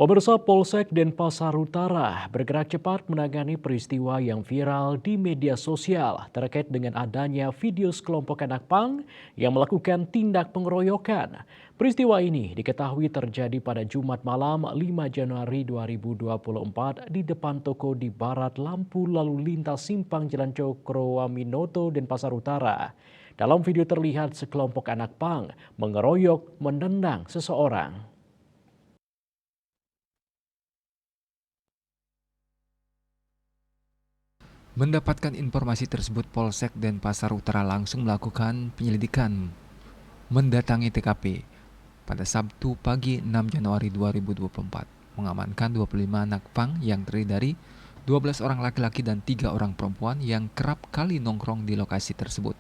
Pemirsa Polsek Denpasar Utara bergerak cepat menangani peristiwa yang viral di media sosial terkait dengan adanya video sekelompok anak pang yang melakukan tindak pengeroyokan. Peristiwa ini diketahui terjadi pada Jumat malam 5 Januari 2024 di depan toko di barat lampu lalu lintas simpang Jalan Cokroaminoto Denpasar Utara. Dalam video terlihat sekelompok anak pang mengeroyok menendang seseorang. Mendapatkan informasi tersebut, Polsek Denpasar Utara langsung melakukan penyelidikan, mendatangi TKP pada Sabtu pagi 6 Januari 2024, mengamankan 25 anak pang yang terdiri dari 12 orang laki-laki dan 3 orang perempuan yang kerap kali nongkrong di lokasi tersebut.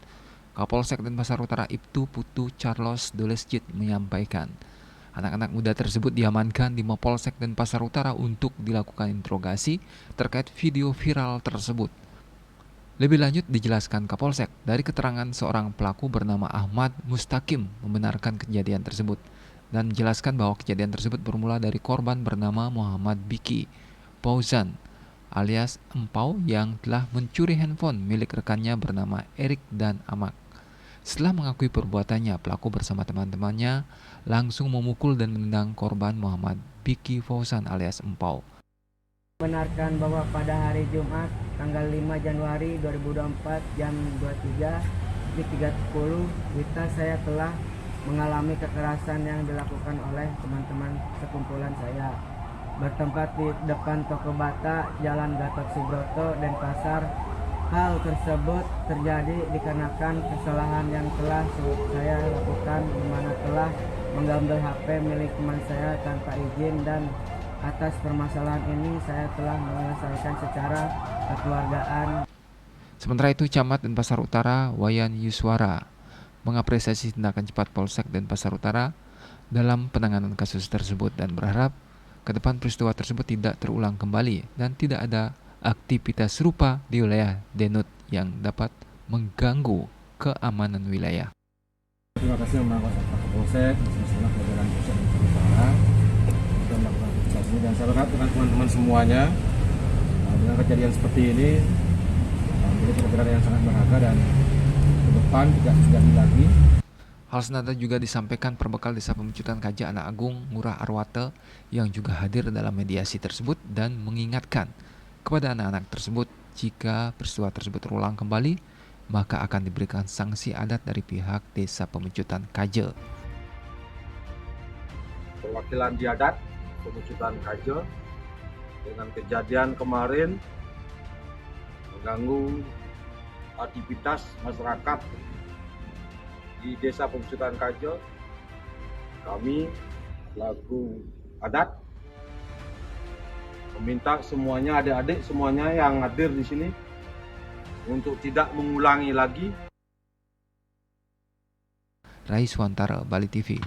Kapolsek Denpasar Utara Ibtu Putu Charles Dolesjit menyampaikan, anak-anak muda tersebut diamankan di Mapolsek Denpasar Utara untuk dilakukan interogasi terkait video viral tersebut. Lebih lanjut dijelaskan Kapolsek, dari keterangan seorang pelaku bernama Ahmad Mustaqim membenarkan kejadian tersebut dan menjelaskan bahwa kejadian tersebut bermula dari korban bernama Muhammad Biki Fauzan alias Empau yang telah mencuri handphone milik rekannya bernama Erik dan Amak. Setelah mengakui perbuatannya, pelaku bersama teman-temannya langsung memukul dan menendang korban Muhammad Biki Fauzan alias Empau. Benarkan bahwa pada hari Jumat tanggal 5 Januari 2024 jam 23 di 3.10 WITA saya telah mengalami kekerasan yang dilakukan oleh teman-teman sekumpulan saya bertempat di depan toko bata Jalan Gatot Subroto Denpasar. Hal tersebut terjadi dikarenakan kesalahan yang telah saya lakukan, di mana telah mengambil HP milik teman saya tanpa izin, dan atas permasalahan ini saya telah menyelesaikan secara kekeluargaan. Sementara itu, Camat Denpasar Utara Wayan Yuswara mengapresiasi tindakan cepat Polsek Denpasar Utara dalam penanganan kasus tersebut dan berharap ke depan peristiwa tersebut tidak terulang kembali dan tidak ada aktivitas serupa di wilayah Denut yang dapat mengganggu keamanan wilayah. Terima kasih Pak Kapolsek, bersama jajaran Polsek Denpasar Utara sudah melakukan aktivitas ini, dan saya berharap dengan teman-teman semuanya dengan kejadian seperti ini menjadi pelajaran yang sangat berharga dan ke depan tidak terjadi lagi. Hal senada juga disampaikan perbekal Desa Pemecutan Kaja Anak Agung Ngurah Arwate yang juga hadir dalam mediasi tersebut dan mengingatkan kepada anak-anak tersebut jika peristiwa tersebut terulang kembali maka akan diberikan sanksi adat dari pihak Desa Pemecutan Kaja. Perwakilan di adat Pemecutan Kaja dengan kejadian kemarin mengganggu aktivitas masyarakat di Desa Pemecutan Kaja. Kami selaku adat meminta semuanya, adik-adik semuanya yang hadir di sini untuk tidak mengulangi lagi. Rais Wantara, Bali TV.